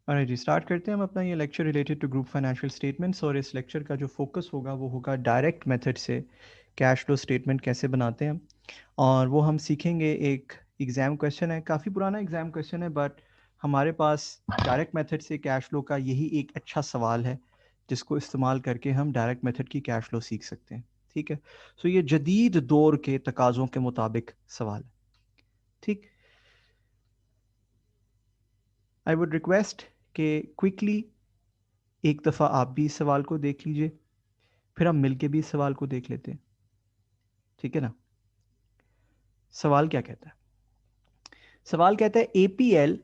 और जी स्टार्ट करते हैं हम अपना ये lecture related to group financial statements. और इस लेक्चर का जो फोकस होगा वो होगा डायरेक्ट मेथड से कैश फ्लो स्टेटमेंट कैसे बनाते हैं। और वो हम सीखेंगे, एक एग्ज़ाम क्वेश्चन है, काफ़ी पुराना एग्ज़ाम क्वेश्चन है, बट हमारे पास डायरेक्ट मेथड से कैश फ्लो का यही एक अच्छा सवाल है जिसको इस्तेमाल करके हम डायरेक्ट मेथड की कैश फ्लो सीख सकते हैं। ठीक है, सो ये जदीद दौर के तकाज़ों के मुताबिक सवाल है। ठीक, आई वुड रिक्वेस्ट कि क्विकली एक दफ़ा आप भी इस सवाल को देख लीजिए, फिर हम मिलके भी इस सवाल को देख लेते हैं। ठीक है ना। सवाल क्या कहता है? सवाल कहता है APL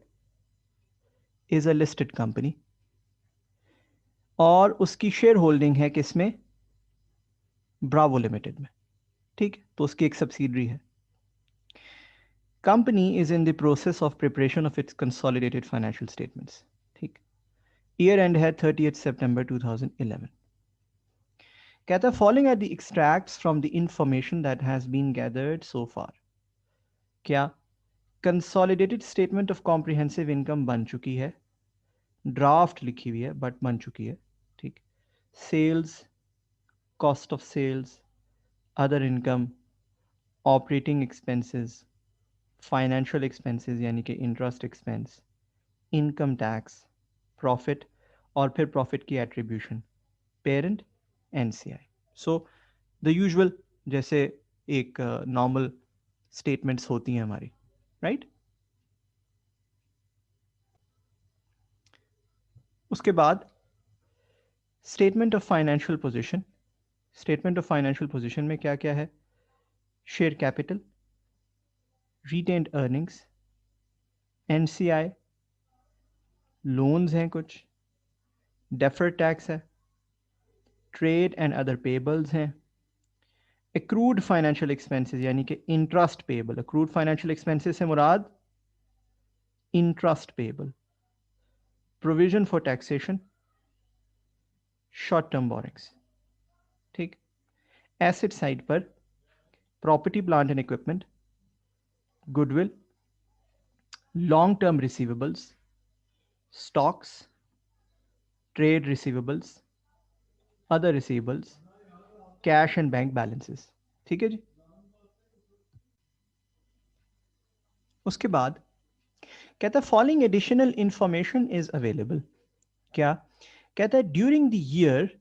is a listed company और उसकी शेयर होल्डिंग है किसमें? ब्रावो लिमिटेड में। ठीक है, तो उसकी एक सब्सिडरी है। Company is in the process of preparation of its consolidated financial statements. ठीक, ईयर एंड है 30 सितंबर 2011। कहता है following are the extracts from the information that has been gathered so far. क्या consolidated statement of comprehensive income बन चुकी है? Draft लिखी हुई है बट बन चुकी है। ठीक, sales, cost of sales, other income, operating expenses, financial expenses यानी कि interest expense, income tax, profit और फिर प्रॉफिट की attribution, parent, NCI. So the usual, जैसे एक नॉर्मल स्टेटमेंट्स होती हैं हमारी, राइट। उसके बाद statement of financial position. Statement of financial position में क्या क्या है? Share capital, retained earnings, NCI, loans हैं कुछ, डेफर्ड टैक्स है, ट्रेड एंड अदर पेबल्स हैं, एक्रूड फाइनेंशियल एक्सपेंसेस यानी कि interest payable. Accrued financial expenses से मुराद interest payable, provision for taxation, short term borrowings. ठीक, एसेट साइड पर property plant and equipment, goodwill, long term receivables, stocks, trade receivables, other receivables, cash and bank balances. ठीक है जी। उसके बाद कहता है following additional information is available. क्या कहता है? During the year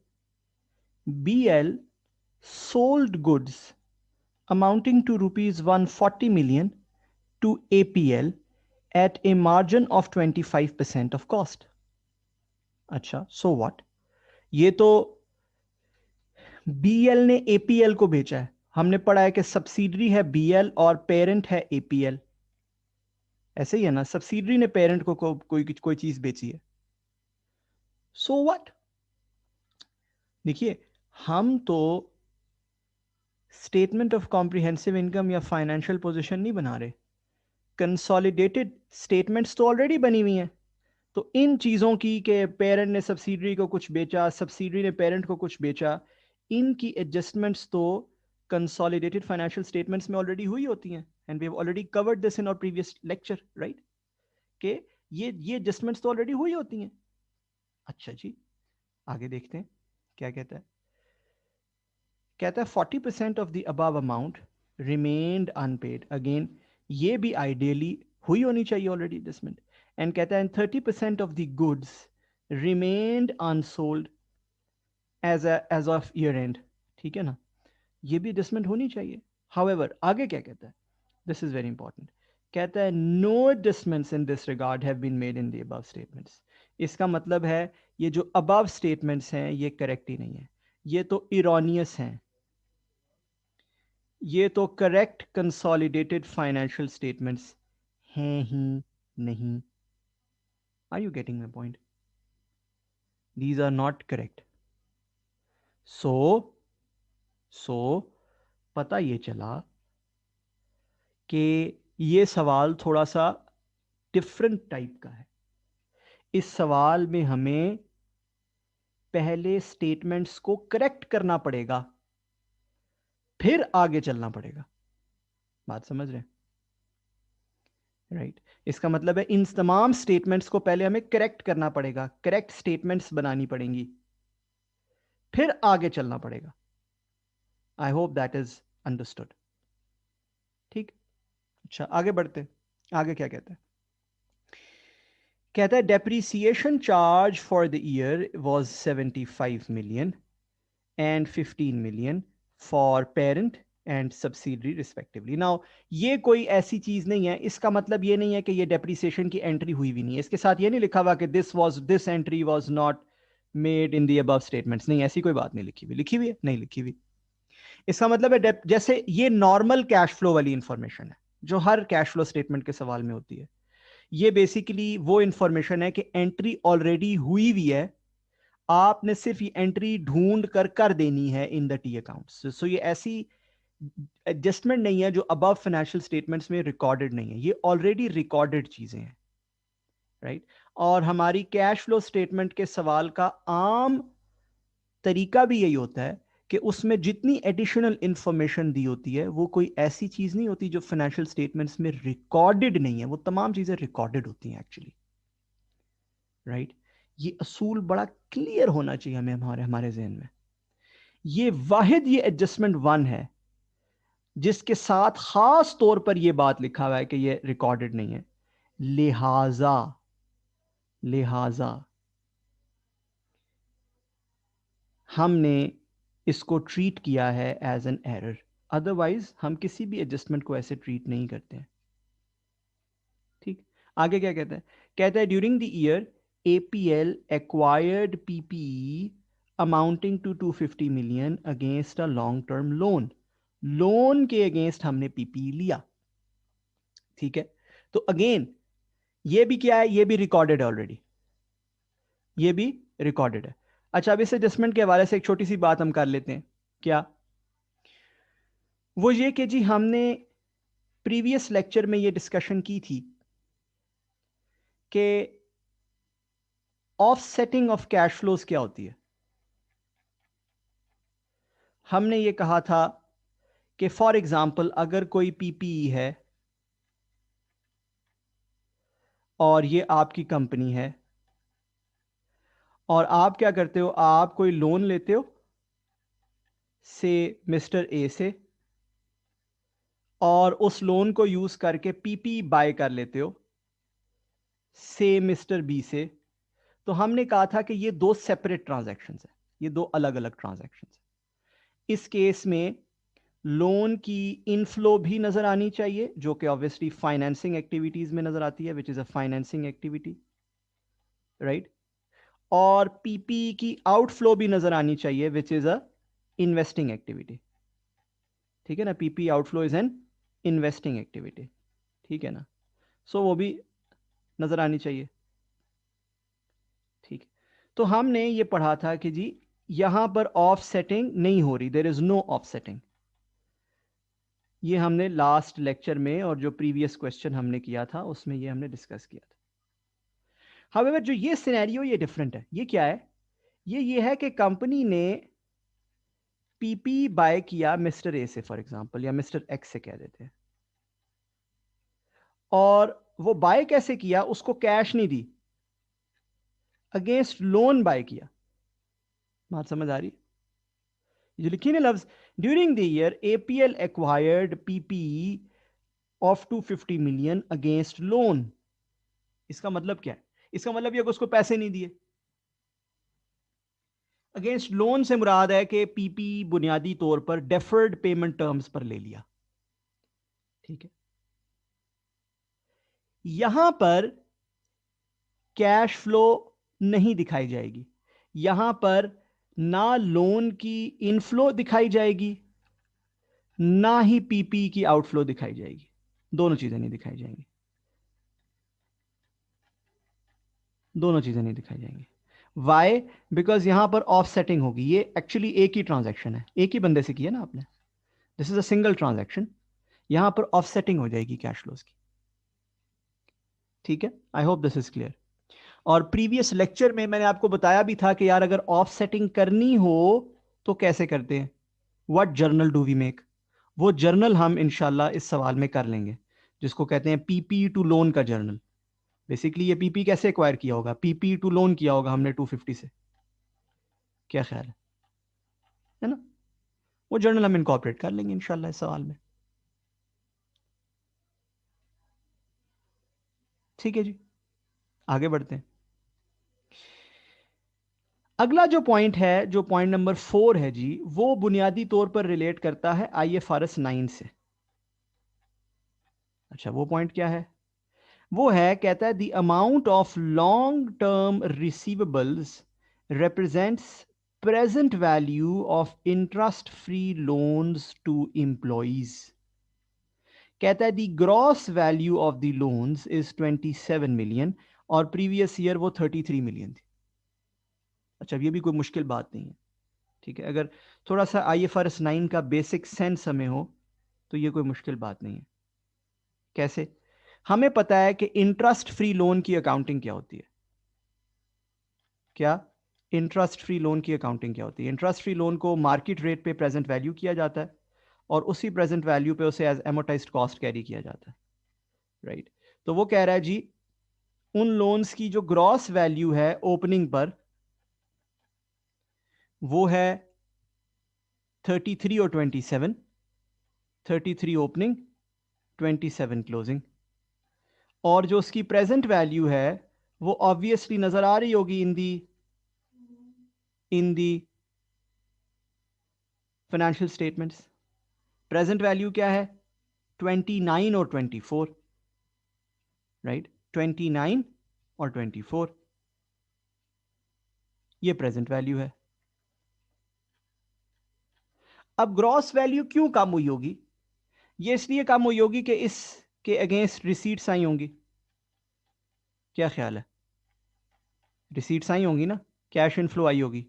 BL sold goods amounting to rupees 140 million to APL at a margin of 25% of cost. अच्छा, so what? ये तो बीएल ने एपीएल को बेचा है। हमने पढ़ा है कि सब्सिडरी है बीएल और पेरेंट है एपीएल। ऐसे ही है ना, सब्सिडरी ने पेरेंट को कोई चीज बेची है। So what? देखिए, हम तो स्टेटमेंट ऑफ कॉम्प्रिहेंसिव इनकम या फाइनेंशियल पोजीशन नहीं बना रहे। कंसोलिडेटेड स्टेटमेंट्स तो ऑलरेडी बनी हुई हैं। तो इन चीज़ों की कि पेरेंट ने सब्सिडरी को कुछ बेचा, सब्सिडरी ने पेरेंट को कुछ बेचा, इनकी एडजस्टमेंट्स तो कंसोलिडेटेड फाइनेंशियल स्टेटमेंट्स में ऑलरेडी हुई होती हैं। And we have already covered this in our previous lecture, right. कि ये एडजस्टमेंट्स तो ऑलरेडी हुई होती हैं। अच्छा जी, आगे देखते हैं क्या कहता है। कहता है 40% of the above amount remained unpaid. Again ये भी आइडियली हुई होनी चाहिए ऑलरेडी एडजस्टमेंट। एंड कहता है 30% of the goods remained unsold as of year end. ठीक है ना, ये भी एडजस्टमेंट होनी चाहिए। हाउएवर आगे क्या कहता है? This is very important. कहता है no adjustments in this regard have been made in the above statements. इसका मतलब है ये जो अबव स्टेटमेंट्स हैं ये करेक्ट ही नहीं है, ये तो इरोनियस हैं, ये तो करेक्ट कंसोलिडेटेड फाइनेंशियल स्टेटमेंट्स हैं ही नहीं। Are you getting my point? These are not correct. So so पता ये चला कि ये सवाल थोड़ा सा डिफरेंट टाइप का है। इस सवाल में हमें पहले स्टेटमेंट्स को करेक्ट करना पड़ेगा, फिर आगे चलना पड़ेगा। बात समझ रहे हैं? राइट इसका मतलब है इन तमाम स्टेटमेंट्स को पहले हमें करेक्ट करना पड़ेगा, करेक्ट स्टेटमेंट्स बनानी पड़ेंगी, फिर आगे चलना पड़ेगा। आई होप दैट इज अंडरस्टूड। ठीक, अच्छा आगे बढ़ते, आगे क्या कहते हैं? कहता है depreciation charge for the year was 75 million and 15 million for parent and subsidiary respectively. Now ये कोई ऐसी चीज नहीं है, इसका मतलब ये नहीं है कि ये डेप्रीसिएशन की एंट्री हुई भी नहीं है। इसके साथ ये नहीं लिखा हुआ कि this entry was not made in the above statements, नहीं ऐसी कोई बात नहीं लिखी हुई। लिखी हुई है? नहीं लिखी हुई। इसका मतलब है जैसे ये नॉर्मल कैश फ्लो वाली इंफॉर्मेशन है जो हर कैश फ्लो स्टेटमेंट के सवाल में होती है। ये बेसिकली वो इंफॉर्मेशन है कि एंट्री ऑलरेडी हुई हुई है, आपने सिर्फ ये एंट्री ढूंढ कर देनी है इन द टी अकाउंट्स। सो ये ऐसी एडजस्टमेंट नहीं है जो अबव फाइनेंशियल स्टेटमेंट्स में रिकॉर्डेड नहीं है, ये ऑलरेडी रिकॉर्डेड चीजें हैं। राइट और हमारी कैश फ्लो स्टेटमेंट के सवाल का आम तरीका भी यही होता है कि उसमें जितनी एडिशनल इंफॉर्मेशन दी होती है वो कोई ऐसी चीज नहीं होती जो फाइनेंशियल स्टेटमेंट्स में रिकॉर्डेड नहीं है, वो तमाम चीजें रिकॉर्डेड होती हैं एक्चुअली। राइट ये असूल बड़ा क्लियर होना चाहिए हमें हमारे हमारे जहन में। ये वाहिद ये एडजस्टमेंट वन है जिसके साथ खास तौर पर यह बात लिखा हुआ है कि ये रिकॉर्डेड नहीं है, लिहाजा लिहाजा हमने इसको ट्रीट किया है एज एन एरर। अदरवाइज हम किसी भी एडजस्टमेंट को ऐसे ट्रीट नहीं करते हैं। ठीक, आगे क्या कहता है? कहता है during the year APL acquired PPE amounting to 250 million against a long term loan. Loan के अगेंस्ट हमने PPE लिया। ठीक है, तो अगेन ये भी क्या है? ये भी रिकॉर्डेड है ऑलरेडी, ये भी रिकॉर्डेड है। अच्छा अब इस एडजस्टमेंट के हवाले से एक छोटी सी बात हम कर लेते हैं। क्या? वो ये कि जी हमने प्रीवियस लेक्चर में ये डिस्कशन की थी कि ऑफसेटिंग ऑफ कैश फ्लोज क्या होती है। हमने ये कहा था कि फॉर एग्जांपल अगर कोई PPE है और ये आपकी कंपनी है और आप क्या करते हो, आप कोई लोन लेते हो से मिस्टर ए से और उस लोन को यूज करके PPE बाय कर लेते हो से मिस्टर बी से। तो हमने कहा था कि ये दो सेपरेट ट्रांजैक्शंस हैं, ये दो अलग अलग ट्रांजैक्शंस हैं। इस केस में लोन की इनफ्लो भी नजर आनी चाहिए जो कि ऑब्वियसली फाइनेंसिंग एक्टिविटीज में नजर आती है, which is a financing activity. Right और PPE की आउटफ्लो भी नजर आनी चाहिए which is a investing activity. ठीक है ना, PPE outflow is an investing activity. ठीक है ना, सो वो भी नजर आनी चाहिए। ठीक, तो हमने ये पढ़ा था कि जी यहां पर ऑफ सेटिंग नहीं हो रही, there is no offsetting. ये हमने लास्ट लेक्चर में और जो प्रीवियस क्वेश्चन हमने किया था उसमें ये हमने डिस्कस किया था। हाउएवर जो ये सिनेरियो ये डिफरेंट है। ये क्या है? ये है कि कंपनी ने PPE बाय किया मिस्टर ए से फॉर एग्जांपल, या मिस्टर एक्स से कह देते हैं, और वो बाय कैसे किया? उसको कैश नहीं दी, अगेंस्ट लोन बाय किया। बात समझ आ रही? जो लिखी ना लफ्ज, during the year APL acquired PPE of 250 million against loan. इसका मतलब क्या है? इसका मतलब ये कि उसको पैसे नहीं दिए। अगेंस्ट लोन से मुराद है कि PPE बुनियादी तौर पर डेफर्ड पेमेंट टर्म्स पर ले लिया। ठीक है, यहां पर कैश फ्लो नहीं दिखाई जाएगी, यहां पर ना लोन की इनफ्लो दिखाई जाएगी ना ही PPE की आउटफ्लो दिखाई जाएगी, दोनों चीजें नहीं दिखाई जाएंगी, दोनों चीजें नहीं दिखाई जाएंगी। वाई? बिकॉज यहां पर ऑफ सेटिंग होगी। ये एक्चुअली एक ही ट्रांजैक्शन है, एक ही बंदे से किया ना आपने, this is a single transaction, यहां पर ऑफ सेटिंग हो जाएगी कैश फ्लोज की। ठीक है, I hope this is clear. और प्रीवियस लेक्चर में मैंने आपको बताया भी था कि यार अगर ऑफ सेटिंग करनी हो तो कैसे करते हैं, what journal do we make. वो जर्नल हम इंशाल्लाह इस सवाल में कर लेंगे। जिसको कहते हैं पीपी टू लोन का जर्नल। बेसिकली ये पीपी कैसे एक्वायर किया होगा? पीपी टू लोन किया होगा हमने 250 से। क्या ख्याल है ना? वो जर्नल हम इनकॉर्पोरेट कर लेंगे इंशाल्लाह इस सवाल में। ठीक है जी, आगे बढ़ते हैं। अगला जो पॉइंट है, जो पॉइंट नंबर 4 है जी, वो बुनियादी तौर पर रिलेट करता है IFRS 9 से। अच्छा, वो पॉइंट क्या है? वो है, कहता है the amount of long term receivables represents present value of interest free loans to employees। कहता है the gross value of the loans is 27 million और प्रीवियस ईयर वो 33 मिलियन थी। अच्छा, ये भी कोई मुश्किल बात नहीं है। ठीक है, अगर थोड़ा सा IFRS 9 का बेसिक सेंस हमें हो तो ये कोई मुश्किल बात नहीं है। कैसे? हमें पता है कि इंटरेस्ट फ्री लोन की अकाउंटिंग क्या होती है। क्या? इंटरेस्ट फ्री लोन की अकाउंटिंग क्या होती है? इंटरेस्ट फ्री लोन को मार्केट रेट पे प्रेजेंट वैल्यू किया जाता है और उसी प्रेजेंट वैल्यू पे उसे एज एमोटाइज्ड कॉस्ट कैरी किया जाता है। राइट? तो वो कह रहा है जी, उन लोन्स की जो ग्रॉस वैल्यू है ओपनिंग पर वो है 33 और 27। 33 ओपनिंग, 27 क्लोजिंग। और जो उसकी प्रेजेंट वैल्यू है वो ऑब्वियसली नजर आ रही होगी in the financial statements. Present value क्या है? 29 और 24। राइट? 29 और 24 ये प्रेजेंट वैल्यू है। अब ग्रॉस वैल्यू क्यों कम हुई होगी? ये इसलिए कम हुई होगी कि इसके अगेंस्ट रिसीट्स आई होंगी। क्या ख्याल है? रिसीट्स आई होंगी ना, कैश इनफ्लो आई होगी।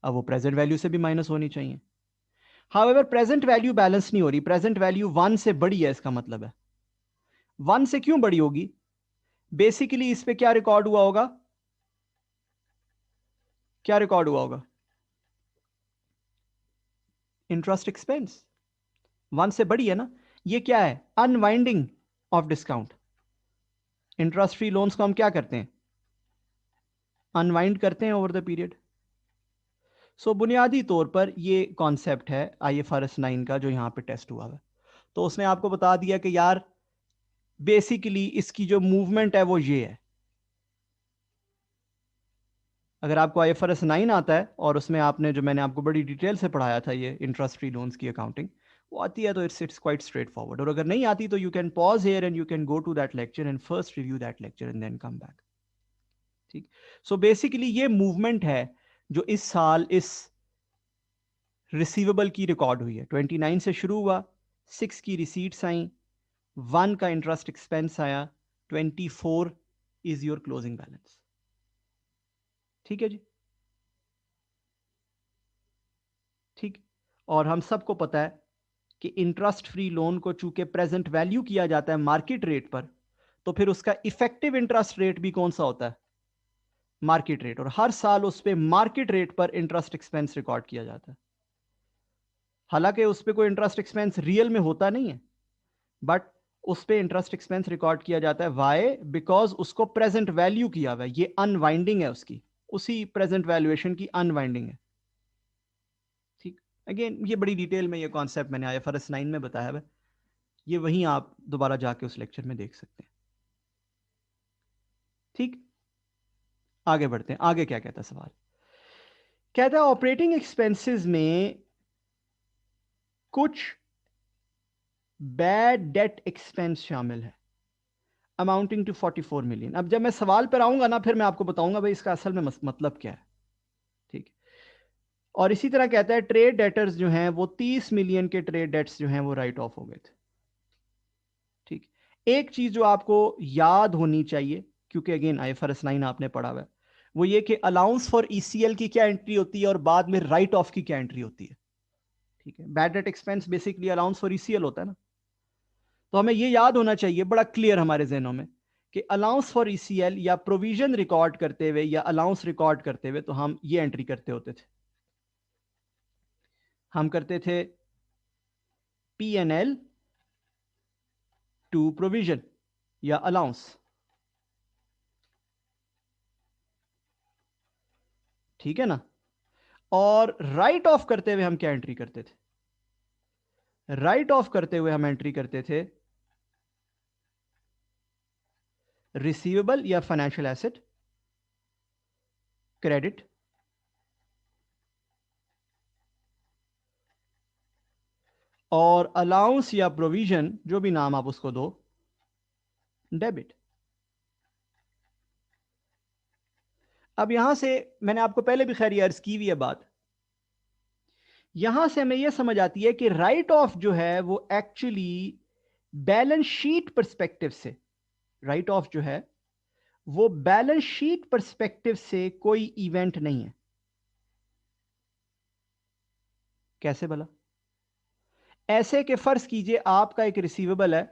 अब वो प्रेजेंट वैल्यू से भी माइनस होनी चाहिए। हाउएवर प्रेजेंट वैल्यू बैलेंस नहीं हो रही, प्रेजेंट वैल्यू 1 से बड़ी है। इसका मतलब है 1 से क्यों बड़ी होगी? बेसिकली इस पे क्या रिकॉर्ड हुआ होगा? क्या रिकॉर्ड हुआ होगा? Interest expense. 1 से बड़ी है ना। ये क्या है? Unwinding of discount. Interest free loans को हम क्या करते हैं? अनवाइंड करते हैं ओवर द पीरियड। सो बुनियादी तौर पर ये कॉन्सेप्ट है IFRS 9 का जो यहां पे टेस्ट हुआ है। तो उसने आपको बता दिया कि यार बेसिकली इसकी जो मूवमेंट है वो ये है। अगर आपको IFRS 9 आता है और उसमें आपने, जो मैंने आपको बड़ी डिटेल से पढ़ाया था, ये इंटरेस्ट फ्री लोन्स की अकाउंटिंग वो आती है तो इट्स क्वाइट स्ट्रेट फॉरवर्ड। और अगर नहीं आती तो you can pause here and you can go to that lecture and first review that lecture and then come back. ठीक? सो बेसिकली ये मूवमेंट है जो इस साल इस रिसीवेबल की रिकॉर्ड हुई है। 29 से शुरू हुआ, 6 की रिसीट्स आई, 1 का इंटरेस्ट एक्सपेंस आया, 24 इज योर क्लोजिंग बैलेंस। ठीक है जी, ठीक। और हम सबको पता है कि इंटरेस्ट फ्री लोन को चूंकि प्रेजेंट वैल्यू किया जाता है मार्केट रेट पर, तो फिर उसका इफेक्टिव इंटरेस्ट रेट भी कौन सा होता है? Market rate. और हर साल उस पर मार्केट रेट पर इंटरेस्ट एक्सपेंस रिकॉर्ड किया जाता है। हालांकि उस पर कोई इंटरेस्ट एक्सपेंस रियल में होता नहीं है, बट उस पर इंटरेस्ट एक्सपेंस रिकॉर्ड किया जाता है। वाई? बिकॉज उसको प्रेजेंट वैल्यू किया हुआ है। ये अनवाइंडिंग है उसकी, उसी प्रेजेंट वैल्यूएशन की अनवाइंडिंग है। ठीक। अगेन ये बड़ी डिटेल में ये कॉन्सेप्ट मैंने IFRS 9 में बताया है। ये वहीं आप दोबारा जाके उस लेक्चर में देख सकते हैं। ठीक, आगे बढ़ते हैं। आगे क्या कहता है सवाल? कहता है ऑपरेटिंग एक्सपेंसेस में कुछ बैड डेट एक्सपेंस शामिल है अमाउंटिंग टू 44 मिलियन। अब जब मैं सवाल पर आऊंगा ना, फिर मैं आपको बताऊंगा भाई इसका असल में मतलब क्या है। ठीक। और इसी तरह कहता है ट्रेड डेटर्स जो हैं वो 30 मिलियन के ट्रेड डेट्स जो हैं वो राइट ऑफ हो गए थे। ठीक। एक चीज जो आपको याद होनी चाहिए, क्योंकि अगेन IFRS 9 आपने पढ़ा हुआ है, वो ये कि अलाउंस फॉर ECL की क्या एंट्री होती है और बाद में राइट ऑफ की क्या एंट्री होती है। ठीक है, bad debt expense basically allowance for ECL होता है ना। तो हमें ये याद होना चाहिए बड़ा क्लियर हमारे जहनों में कि अलाउंस फॉर ECL या प्रोविजन रिकॉर्ड करते हुए या अलाउंस रिकॉर्ड करते हुए तो हम ये एंट्री करते होते थे। हम करते थे P&L टू प्रोविजन या अलाउंस, ठीक है ना। और राइट ऑफ करते हुए हम क्या एंट्री करते थे? राइट ऑफ करते हुए हम एंट्री करते थे रिसीवेबल या फाइनेंशियल एसेट, क्रेडिट, और अलाउंस या प्रोविजन, जो भी नाम आप उसको दो, डेबिट। अब यहां से मैंने आपको पहले भी खैर अर्ज की हुई है बात, यहां से हमें यह समझ आती है कि राइट ऑफ जो है वो एक्चुअली बैलेंस शीट परस्पेक्टिव से, राइट ऑफ जो है वो बैलेंस शीट परस्पेक्टिव से कोई इवेंट नहीं है। कैसे भला? ऐसे कि फर्ज कीजिए आपका एक रिसीवेबल है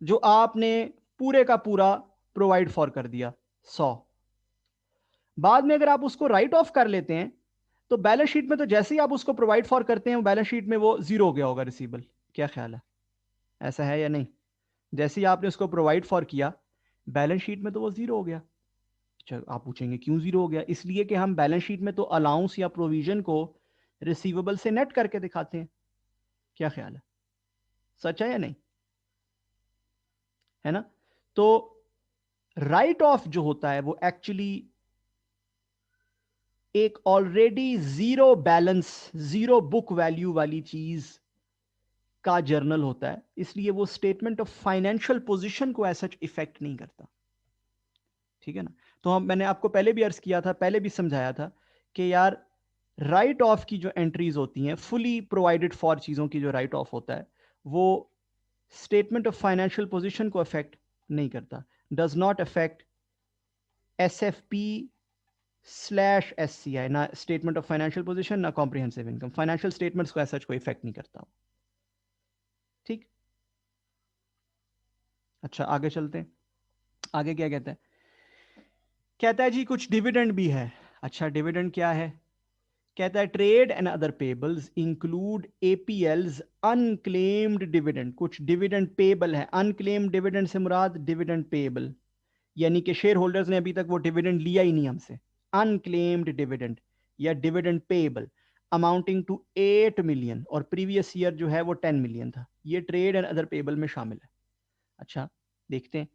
जो आपने पूरे का पूरा प्रोवाइड फॉर कर दिया 100, बाद में अगर आप उसको राइट ऑफ कर लेते हैं तो बैलेंस शीट में तो जैसे ही आप उसको प्रोवाइड फॉर करते हैं बैलेंस शीट में वो जीरो हो गया होगा रिसीवेबल। क्या ख्याल है, ऐसा है या नहीं? जैसे ही आपने उसको प्रोवाइड फॉर किया बैलेंस शीट में तो वो जीरो हो गया। चलो आप पूछेंगे क्यों जीरो हो गया? इसलिए कि हम बैलेंस शीट में तो अलाउंस या प्रोविजन को रिसीवेबल से नेट करके दिखाते हैं। क्या ख्याल है, सच है या नहीं? है ना। तो राइट ऑफ जो होता है वो एक्चुअली एक already zero balance, zero book value वाली चीज का जर्नल होता है, इसलिए वो स्टेटमेंट ऑफ फाइनेंशियल पोजीशन को ऐसा इफेक्ट नहीं करता। ठीक है ना। तो मैंने आपको पहले भी अर्ज किया था, पहले भी समझाया था कि यार राइट ऑफ की जो एंट्रीज होती हैं फुली प्रोवाइडेड फॉर चीजों की जो राइट ऑफ होता है वो स्टेटमेंट ऑफ फाइनेंशियल पोजीशन को अफेक्ट नहीं करता, does not affect S F P slash S C I, ना स्टेटमेंट ऑफ फाइनेंशियल पोजीशन ना कॉम्प्रिहेंसिव इनकम, फाइनेंशियल स्टेटमेंट्स को ऐसा कोई इफेक्ट नहीं करता। ठीक, अच्छा आगे चलते हैं। आगे क्या कहता है? कहता है जी कुछ डिविडेंड भी है। अच्छा डिविडेंड क्या है? कहता है trade and other payables include APL's unclaimed dividend. कुछ डिविडेंड पेबल है, अनक्लेम्ड डिविडेंड से मुराद डिविडेंड पेबल, यानी कि शेयर होल्डर्स ने अभी तक वो डिविडेंड लिया ही नहीं हमसे। अनक्लेम्ड डिविडेंड या dividend payable amounting to 8 million और प्रीवियस ईयर जो है वो 10 मिलियन था, ये ट्रेड एंड अदर पेबल में शामिल है। अच्छा देखते हैं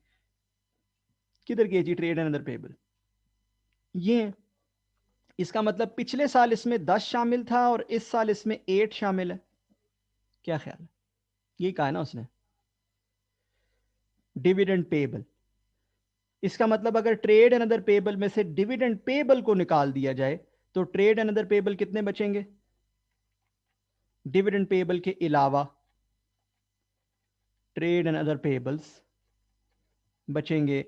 किधर गए जी ट्रेड एंड अदर पेबल। ये इसका मतलब पिछले साल इसमें 10 शामिल था और इस साल इसमें 8 शामिल है। क्या ख्याल है? यही कहा ना उसने, डिविडेंड पेबल। इसका मतलब अगर ट्रेड एंड अदर पेबल में से डिविडेंड पेबल को निकाल दिया जाए तो ट्रेड एंड अदर पेबल कितने बचेंगे? डिविडेंड पेबल के अलावा ट्रेड एंड अदर पेबल्स बचेंगे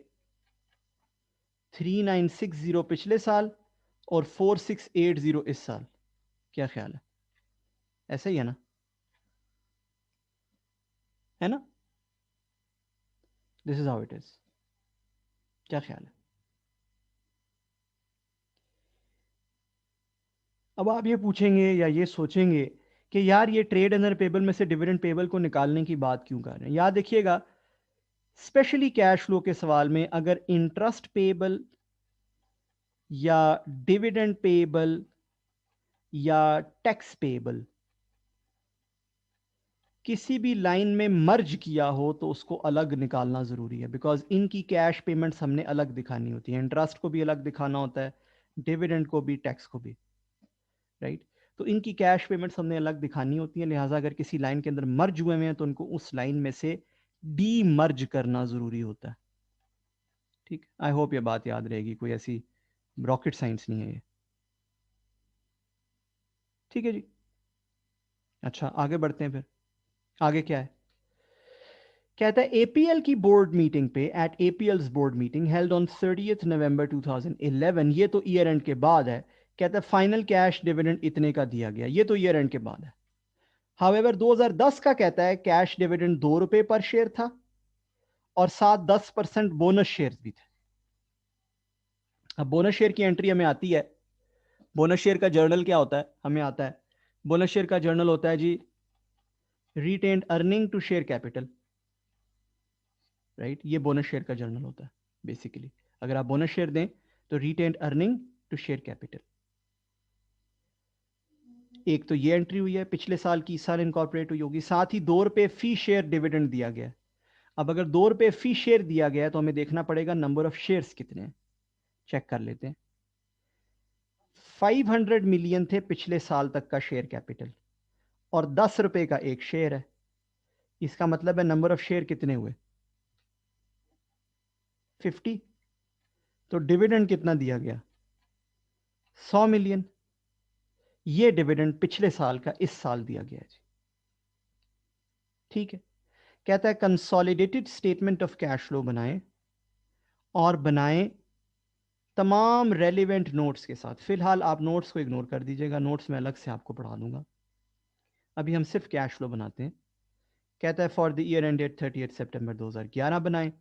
3960 पिछले साल और 4680 इस साल। क्या ख्याल है, ऐसा ही है ना? है ना, this is how it is. क्या ख्याल है? अब आप ये पूछेंगे या ये सोचेंगे कि यार ये ट्रेड एंड पेबल में से डिविडेंड पेबल को निकालने की बात क्यों कर रहे हैं? याद देखिएगा स्पेशली कैश फ्लो के सवाल में अगर इंटरेस्ट पेबल या डिविडेंड पेबल या टैक्स पेबल किसी भी लाइन में मर्ज किया हो तो उसको अलग निकालना ज़रूरी है, बिकॉज इनकी कैश पेमेंट्स हमने अलग दिखानी होती है। इंटरेस्ट को भी अलग दिखाना होता है, डिविडेंड को भी, टैक्स को भी, राइट। तो इनकी कैश पेमेंट्स हमने अलग दिखानी होती है, लिहाजा अगर किसी लाइन के अंदर मर्ज हुए हैं तो उनको उस लाइन में से डी मर्ज करना ज़रूरी होता है। ठीक, आई होप ये बात याद रहेगी, कोई ऐसी रॉकेट साइंस नहीं है ये। ठीक है जी। अच्छा आगे बढ़ते हैं फिर, आगे क्या है? कहता है एपीएल की बोर्ड मीटिंग पे, at APL's board meeting held on 30 November 2011, ये तो ईयर एंड के बाद है। कहता है फाइनल कैश डिविडेंड इतने का दिया गया, ये तो ईयर एंड के बाद है। हावेवर 2010 का कहता है कैश डिविडेंड 2 रुपए पर शेयर था और साथ 10% बोनस शेयर भी थे। अब बोनस शेयर की एंट्री हमें आती है, बोनस शेयर का जर्नल क्या होता है हमें आता है? बोनस शेयर का जर्नल होता है जी retained earning to share capital, right. ये बोनस शेयर का जर्नल होता है बेसिकली। अगर आप बोनस शेयर दें तो retained earning to share capital. एक तो ये एंट्री हुई है पिछले साल की, इस साल इनकॉर्पोरेट हुई होगी। साथ ही ₹2 फी शेयर डिविडेंड दिया गया है। अब अगर ₹2 फी शेयर दिया गया है तो हमें देखना पड़ेगा नंबर ऑफ शेयर्स कितने हैं। चेक कर लेते हैं। 500 मिलियन थे पिछले साल तक का शेयर कैपिटल, और ₹10 का एक शेयर है। इसका मतलब है नंबर ऑफ शेयर कितने हुए? 50। तो डिविडेंड कितना दिया गया? 100 मिलियन। ये डिविडेंड पिछले साल का इस साल दिया गया है जी। ठीक है। कहता है consolidated statement of cash flow बनाएं, और बनाएं तमाम रेलिवेंट नोट्स के साथ। फिलहाल आप नोट्स को इग्नोर कर दीजिएगा, नोट्स मैं अलग से आपको पढ़ा दूंगा। अभी हम सिर्फ कैश फ्लो बनाते हैं। कहता है फॉर द ईयर एंडेड 30 सितंबर 2011 बनाएं,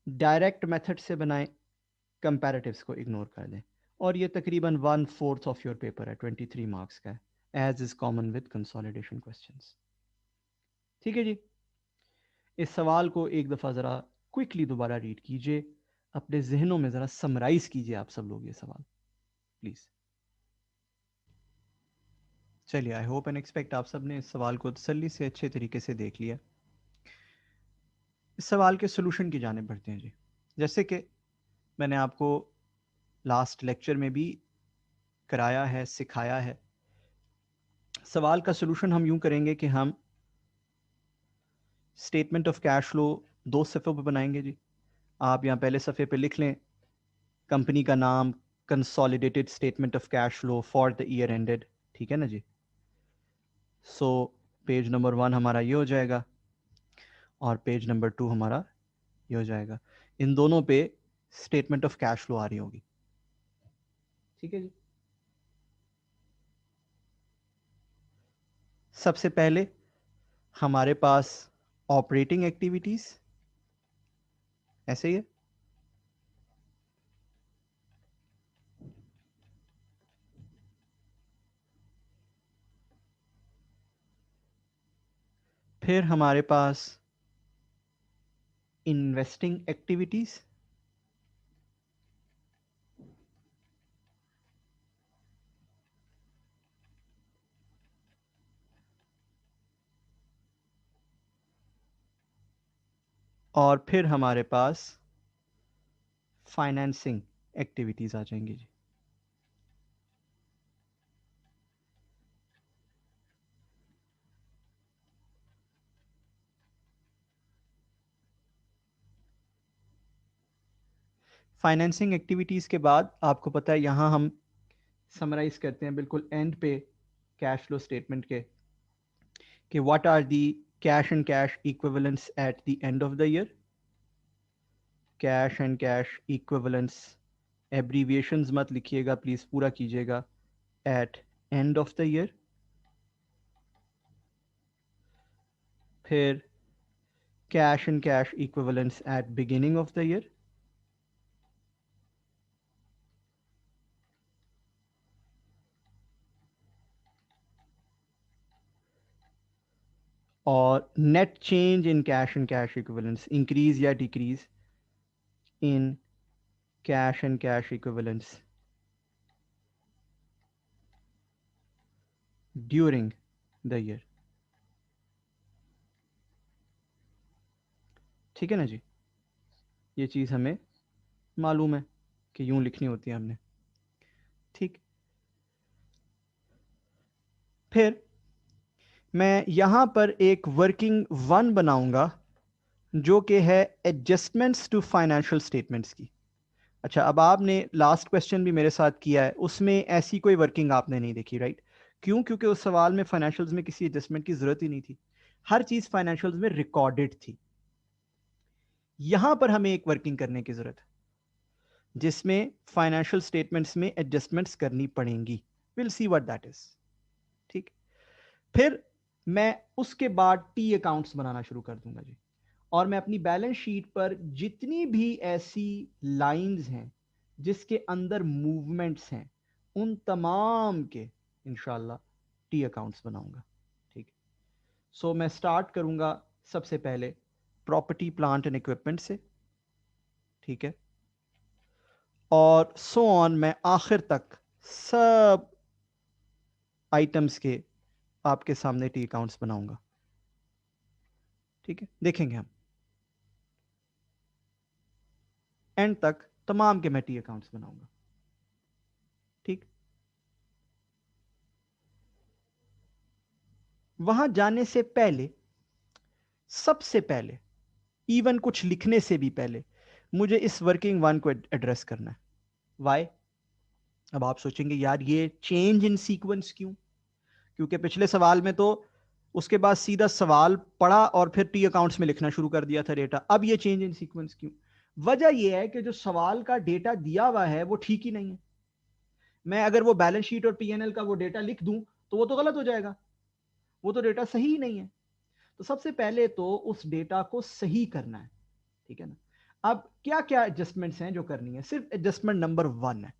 डायरेक्ट मेथड से बनाएं, कंपैरेटिव्स को इग्नोर कर दें। और ये तकरीबन 1/4 ऑफ योर पेपर है, 23 मार्क्स का है, as is common with consolidation questions. ठीक है जी। इस सवाल को एक दफ़ा ज़रा क्विकली दोबारा रीड कीजिए, अपने जहनों में ज़रा समराइज़ कीजिए आप सब लोग ये सवाल प्लीज़। चलिए, आई होप एंड एक्सपेक्ट आप सब ने इस सवाल को तसल्ली से अच्छे तरीके से देख लिया। इस सवाल के सोल्यूशन की जाने बढ़ते हैं जी। जैसे कि मैंने आपको लास्ट लेक्चर में भी कराया है, सिखाया है। सवाल का सोल्यूशन हम यूं करेंगे कि हम स्टेटमेंट ऑफ कैश फ्लो 2 सफ़े पर बनाएंगे जी। आप यहाँ पहले सफ़े पे लिख लें कंपनी का नाम, consolidated statement of cash flow for the year ended. ठीक है ना जी। सो पेज नंबर 1 हमारा ये हो जाएगा, और पेज नंबर 2 हमारा ये हो जाएगा। इन दोनों पे स्टेटमेंट ऑफ कैश फ्लो आ रही होगी। ठीक है जी। सबसे पहले हमारे पास ऑपरेटिंग एक्टिविटीज ऐसे ही है। फिर हमारे पास इन्वेस्टिंग एक्टिविटीज, और फिर हमारे पास फाइनेंसिंग एक्टिविटीज आ जाएंगी जी। फाइनेंसिंग एक्टिविटीज के बाद आपको पता है यहां हम समराइज करते हैं बिल्कुल एंड पे कैश फ्लो स्टेटमेंट के, कि what are the cash and cash equivalents at the end of the year. Cash and cash equivalents, abbreviations मत लिखिएगा प्लीज, पूरा कीजिएगा, at end of the year. फिर cash and cash equivalents at beginning of the year. और net change in cash and cash equivalents, increase या decrease in cash and cash equivalents during the year. ठीक है ना जी। ये चीज़ हमें मालूम है कि यूं लिखनी होती है हमने। ठीक। फिर मैं यहां पर एक वर्किंग 1 बनाऊंगा जो कि है एडजस्टमेंट्स टू फाइनेंशियल स्टेटमेंट्स की। अच्छा, अब आपने लास्ट क्वेश्चन भी मेरे साथ किया है, उसमें ऐसी कोई वर्किंग आपने नहीं देखी, राइट? क्यों? क्योंकि उस सवाल में फाइनेंशियल्स में किसी एडजस्टमेंट की जरूरत ही नहीं थी, हर चीज फाइनेंशियल्स में रिकॉर्डेड थी। यहां पर हमें एक वर्किंग करने की जरूरत है जिसमें फाइनेंशियल स्टेटमेंट्स में एडजस्टमेंट्स करनी पड़ेंगी। Will see what that is. ठीक। फिर मैं उसके बाद टी अकाउंट्स बनाना शुरू कर दूंगा जी, और मैं अपनी बैलेंस शीट पर जितनी भी ऐसी लाइंस हैं जिसके अंदर मूवमेंट्स हैं उन तमाम के इंशाल्लाह टी अकाउंट्स बनाऊंगा। ठीक। सो मैं स्टार्ट करूंगा सबसे पहले प्रॉपर्टी प्लांट एंड इक्विपमेंट से, ठीक है, और सो ऑन मैं आखिर तक सब आइटम्स के आपके सामने टी अकाउंट्स बनाऊंगा, ठीक है, देखेंगे हम एंड तक तमाम के मैं टी अकाउंट्स बनाऊंगा, ठीक। वहां जाने से पहले, सबसे पहले, इवन कुछ लिखने से भी पहले, मुझे इस वर्किंग वन को एड्रेस करना है। वाई? अब आप सोचेंगे यार ये चेंज इन सीक्वेंस क्यों? क्योंकि पिछले सवाल में तो उसके बाद सीधा सवाल पढ़ा और फिर टी अकाउंट्स में लिखना शुरू कर दिया था डेटा। अब ये चेंज इन सीक्वेंस क्यों? वजह यह है कि जो सवाल का डेटा दिया हुआ है वो ठीक ही नहीं है। मैं अगर वो बैलेंस शीट और पीएनएल का वो डेटा लिख दूं तो वो तो गलत हो जाएगा, वो तो डेटा सही ही नहीं है। तो सबसे पहले तो उस डेटा को सही करना है, ठीक है ना। अब क्या क्या एडजस्टमेंट्स हैं जो करनी है? सिर्फ एडजस्टमेंट नंबर 1 है,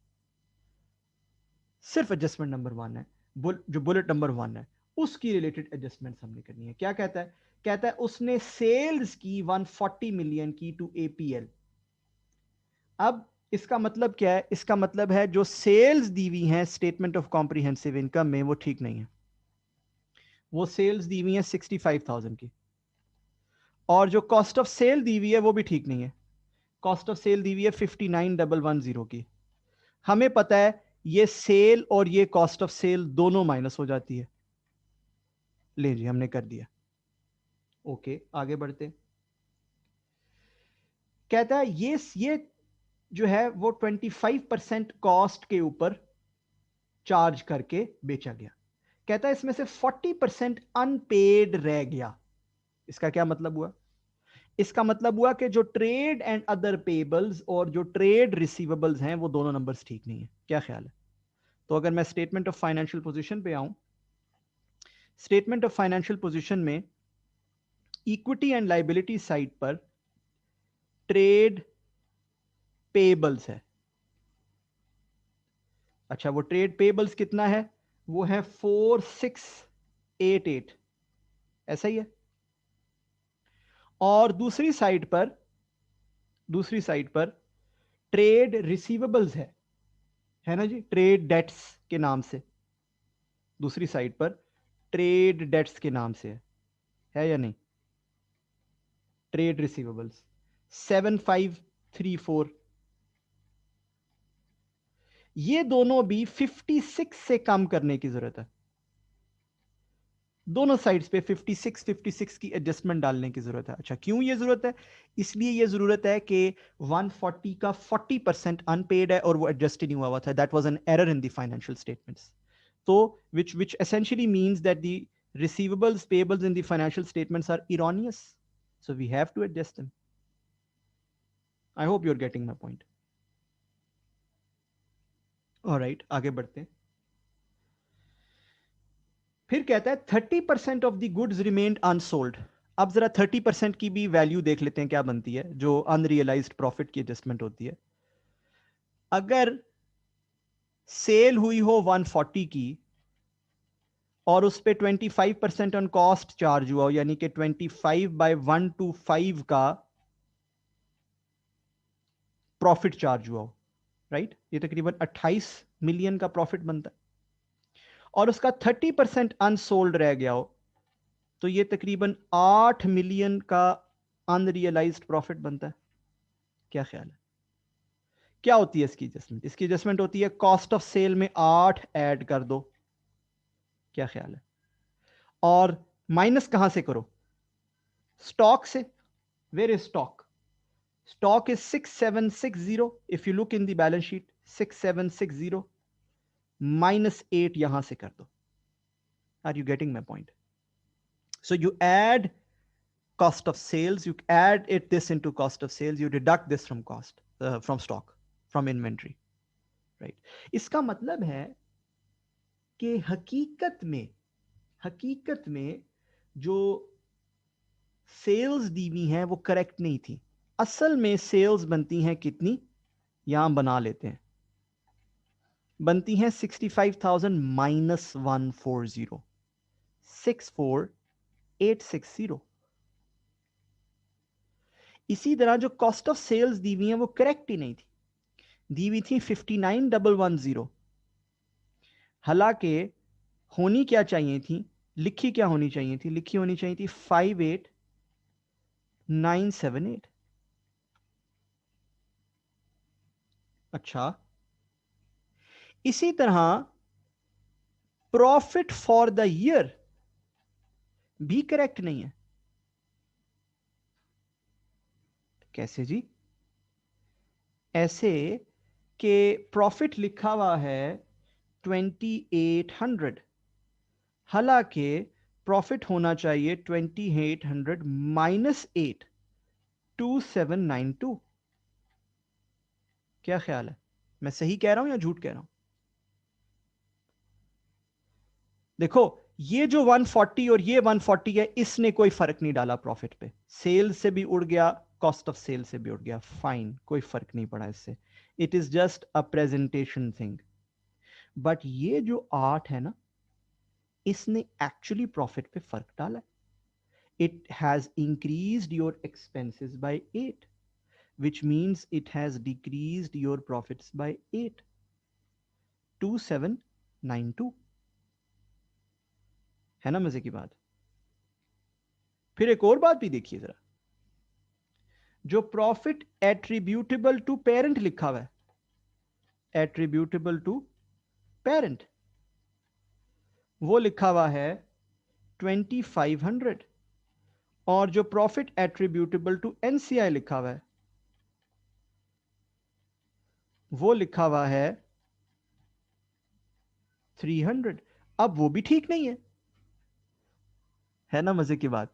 सिर्फ एडजस्टमेंट नंबर 1 है, जो बुलेट नंबर 1 है उसकी रिलेटेड एडजस्टमेंट्स हमने करनी है। क्या कहता है? कहता है उसने सेल्स की 140 मिलियन की टू एपीएल। अब इसका मतलब क्या है? इसका मतलब है जो सेल्स दी हुई हैं स्टेटमेंट ऑफ कॉम्प्रिहेंसिव इनकम में वो ठीक नहीं है। वो सेल्स दी हुई है 65,000 की, और जो कॉस्ट ऑफ सेल दी हुई है वो भी ठीक नहीं है। कॉस्ट ऑफ सेल दी हुई है 59,110 की। हमें पता है ये सेल और ये कॉस्ट ऑफ सेल दोनों माइनस हो जाती है। ले जी, हमने कर दिया। ओके, आगे बढ़ते। कहता है ये जो है वो 25% कॉस्ट के ऊपर चार्ज करके बेचा गया। कहता है इसमें से 40% अनपेड रह गया। इसका क्या मतलब हुआ? इसका मतलब हुआ कि जो ट्रेड एंड अदर पेबल्स और जो ट्रेड रिसीवेबल्स हैं वो दोनों नंबर्स ठीक नहीं है। क्या ख्याल है? तो अगर मैं स्टेटमेंट ऑफ फाइनेंशियल पोजीशन पे आऊं, स्टेटमेंट ऑफ फाइनेंशियल पोजीशन में इक्विटी एंड लाइबिलिटी साइड पर ट्रेड पेबल्स है। अच्छा, वो ट्रेड पेबल्स कितना है? वो है 4688, ऐसा ही है। और दूसरी साइड पर ट्रेड रिसीवेबल्स है ना जी, ट्रेड डेट्स के नाम से। दूसरी साइड पर ट्रेड डेट्स के नाम से है या नहीं? ट्रेड रिसीवेबल्स 7534, ये दोनों भी 56 से कम करने की जरूरत है। दोनों साइड्स पे 56 की एडजस्टमेंट डालने की जरूरत है। अच्छा, क्यों ये जरूरत है? इसलिए ये जरूरत है कि 140 का 40% अनपेड है और वो एडजस्ट ही नहीं हुआ था। That was an error in the financial statements. तो which essentially means that the receivables payables in the financial statements are erroneous, so we have to adjust them. I hope you're getting my point. All right, आगे बढ़ते हैं। फिर कहता है 30% of the goods remained unsold. अब जरा 30% की भी वैल्यू देख लेते हैं क्या बनती है, जो अनरियलाइज्ड प्रॉफिट की एडजस्टमेंट होती है। अगर सेल हुई हो 140 की और उस पर 25% ऑन कॉस्ट चार्ज हुआ हो, यानी कि 25/125 का प्रॉफिट चार्ज हुआ हो, राइट, ये तकरीबन 28 मिलियन का प्रॉफिट बनता है, और उसका 30% अनसोल्ड रह गया हो तो ये तकरीबन 8 मिलियन का अनरियलाइज्ड प्रॉफिट बनता है। क्या ख्याल है? क्या होती है इसकी एडजस्टमेंट? इसकी एडजस्टमेंट होती है कॉस्ट ऑफ सेल में 8 ऐड कर दो। क्या ख्याल है? और माइनस कहां से करो? स्टॉक से। Where is stock? Stock is 6760। If you look in the balance sheet, 6760 -8 यहां से कर दो। Are you getting my point? So you add cost of sales, you add this into cost of sales, you deduct this from cost, from stock, from inventory, right? इसका मतलब है कि हकीकत में जो सेल्स दी हुई हैं वो करेक्ट नहीं थी। असल में सेल्स बनती हैं कितनी? यहां बना लेते हैं, बनती हैं 65,000 -140, 64860। इसी तरह जो कॉस्ट ऑफ सेल्स दी हुई है वो करेक्ट ही नहीं थी, दी हुई थी 59,110, हालांकि होनी क्या चाहिए थी, लिखी क्या होनी चाहिए थी, लिखी होनी चाहिए थी 58,978। अच्छा, इसी तरह प्रॉफिट फॉर द ईयर भी करेक्ट नहीं है। कैसे जी? ऐसे कि प्रॉफिट लिखा हुआ है 2800, हालांकि प्रॉफिट होना चाहिए 2800 माइनस 8, 2792। क्या ख्याल है, मैं सही कह रहा हूं या झूठ कह रहा हूं? देखो, ये जो 140 और ये 140 है, इसने कोई फर्क नहीं डाला प्रॉफिट पे। सेल से भी उड़ गया, कॉस्ट ऑफ सेल से भी उड़ गया, फाइन, कोई फर्क नहीं पड़ा इससे। It is just a presentation thing. But ये जो 8 है ना, इसने एक्चुअली प्रॉफिट पे फर्क डाला। It has increased your expenses by 8, which means it has decreased your profits by 8, 2792। है ना मजे की बात? फिर एक और बात भी देखिए जरा, जो प्रॉफिट एट्रीब्यूटेबल टू पेरेंट लिखा हुआ है, एट्रीब्यूटेबल टू पेरेंट, वो लिखा हुआ है 2500, और जो प्रॉफिट एट्रीब्यूटेबल टू एनसीआई लिखा हुआ है, वो लिखा हुआ है 300। अब वो भी ठीक नहीं है ना मजे की बात?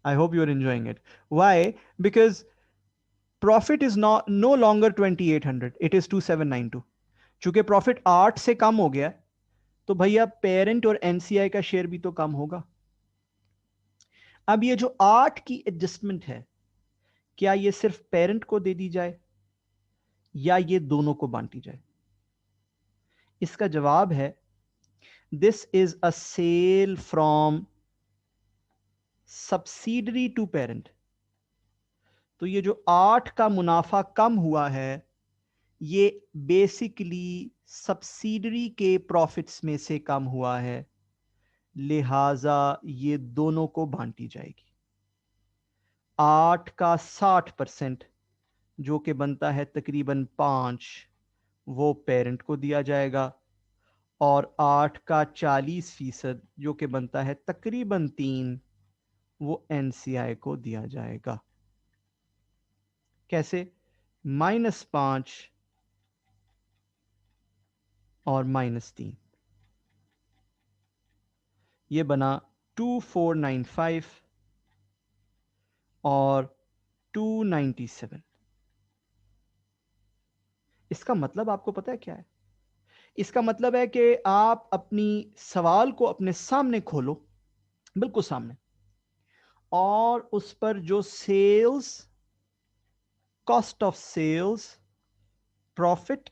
I hope you are enjoying it. Why? Because profit is no longer 2800, it is 2792। चूंकि प्रॉफिट 8 से कम हो गया, तो भैया पेरेंट और एनसीआई का शेयर भी तो कम होगा। अब ये जो 8 की एडजस्टमेंट है, क्या ये सिर्फ पेरेंट को दे दी जाए या ये दोनों को बांटी जाए? इसका जवाब है, this is a sale from subsidiary to parent. तो ये जो 8 का मुनाफा कम हुआ है, ये बेसिकली सब्सिडरी के प्रॉफिट्स में से कम हुआ है, लिहाजा ये दोनों को बांटी जाएगी। 8 का 60% जो कि बनता है तकरीबन 5, वो पेरेंट को दिया जाएगा, और 8 का 40% जो कि बनता है तकरीबन 3, वो एनसीआई को दिया जाएगा। कैसे? -5 और -3, ये बना 2495 और 297। इसका मतलब आपको पता है क्या है? इसका मतलब है कि आप अपनी सवाल को अपने सामने खोलो, बिल्कुल सामने, और उस पर जो sales, cost of sales, profit,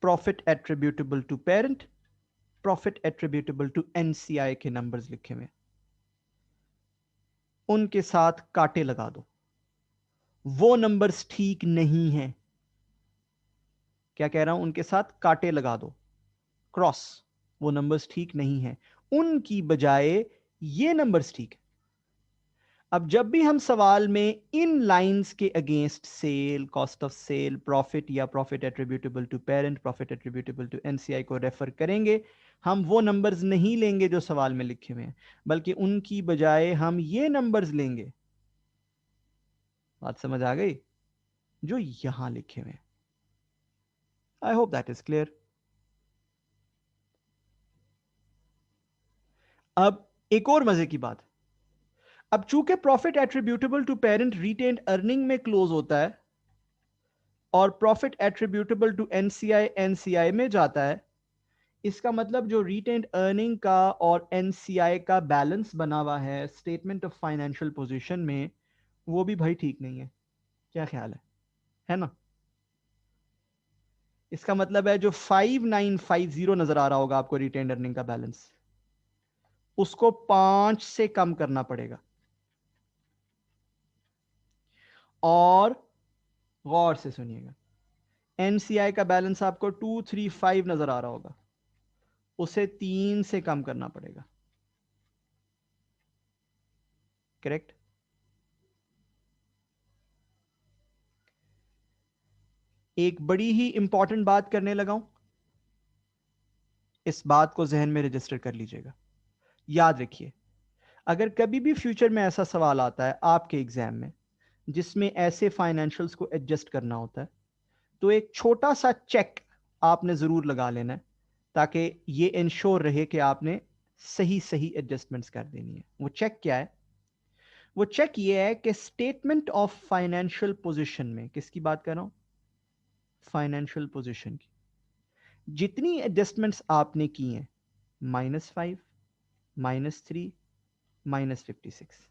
profit attributable to parent, profit attributable to NCI के नंबर्स लिखे हुए, उनके साथ कांटे लगा दो। वो नंबर्स ठीक नहीं है। क्या कह रहा हूं? उनके साथ कांटे लगा दो, क्रॉस। वो नंबर्स ठीक नहीं है, उनकी बजाय ये नंबर्स ठीक है। अब जब भी हम सवाल में इन लाइंस के against sale, cost of sale, profit या profit attributable to parent, profit attributable to NCI को रेफर करेंगे, हम वो नंबर्स नहीं लेंगे जो सवाल में लिखे हुए हैं, बल्कि उनकी बजाय हम ये नंबर्स लेंगे। बात समझ आ गई? जो यहां लिखे हुए हैं। I hope that is clear. अब एक और मजे की बात, अब चूंकि profit attributable to parent retained earning में क्लोज होता है और profit attributable to NCI NCI में जाता है, इसका मतलब जो रिटेन्ड अर्निंग का और एनसीआई का बैलेंस बना हुआ है स्टेटमेंट ऑफ फाइनेंशियल पोजीशन में, वो भी भाई ठीक नहीं है। क्या ख्याल है ना? इसका मतलब है जो 5950 नजर आ रहा होगा आपको रिटेन्ड अर्निंग का बैलेंस, उसको 5 से कम करना पड़ेगा। और गौर से सुनिएगा, एनसीआई का बैलेंस आपको 235 नजर आ रहा होगा, उसे 3 से कम करना पड़ेगा। करेक्ट? एक बड़ी ही इंपॉर्टेंट बात करने लगा हूं, इस बात को जहन में रजिस्टर कर लीजिएगा। याद रखिए, अगर कभी भी फ्यूचर में ऐसा सवाल आता है आपके एग्जाम में जिसमें ऐसे फाइनेंशियल्स को एडजस्ट करना होता है, तो एक छोटा सा चेक आपने जरूर लगा लेना है, ताकि ये इंश्योर रहे कि आपने सही सही एडजस्टमेंट्स कर देनी है। वो चेक क्या है? वो चेक ये है कि स्टेटमेंट ऑफ फाइनेंशियल पोजीशन में, किसकी बात कर रहा हूं? फाइनेंशियल पोजीशन की जितनी एडजस्टमेंट्स आपने की हैं, -5, -3, -56,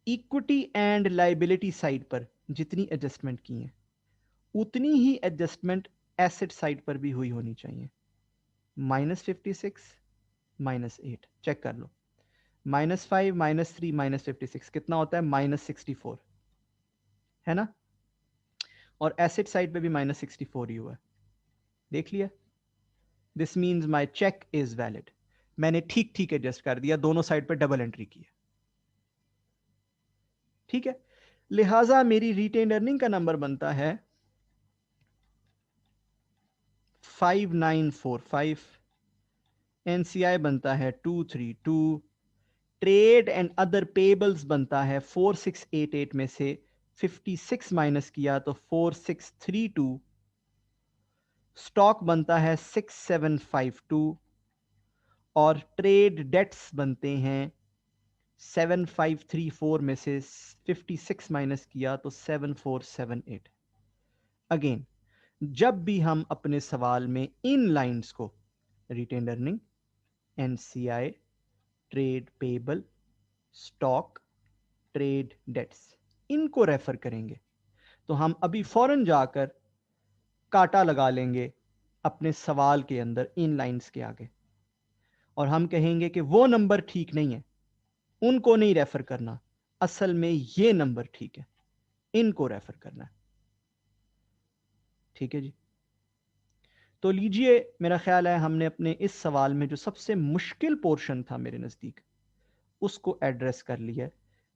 इक्विटी एंड लाइबिलिटी साइड पर जितनी एडजस्टमेंट की हैं, उतनी ही एडजस्टमेंट एसेट साइड पर भी हुई होनी चाहिए। -56, -8, चेक कर लो। -5, -3, -56 कितना होता है? -64, है ना? और एसेट साइड पे भी -64 ही हुआ है। देख लिया? This means my check is valid. मैंने ठीक ठीक एडजस्ट कर दिया, दोनों साइड पे डबल एंट्री की है। ठीक है, लिहाजा मेरी रिटेन अर्निंग का नंबर बनता है 5945, एनसीआई बनता है 232, ट्रेड एंड अदर पेबल्स बनता है 4688 में से 56 माइनस किया तो 4632, स्टॉक बनता है 6752 और ट्रेड डेट्स बनते हैं 7534 में से 56 माइनस किया तो 7478। अगेन, जब भी हम अपने सवाल में इन लाइंस को, retain earning, NCI, trade payable, stock, trade debts, इनको रेफर करेंगे तो हम अभी फौरन जाकर काटा लगा लेंगे अपने सवाल के अंदर इन लाइंस के आगे, और हम कहेंगे कि वो नंबर ठीक नहीं है, उनको नहीं रेफर करना, असल में ये नंबर ठीक है, इनको रेफर करना है। ठीक है जी? तो लीजिए, मेरा ख्याल है हमने अपने इस सवाल में जो सबसे मुश्किल पोर्शन था मेरे नज़दीक, उसको एड्रेस कर लिया है।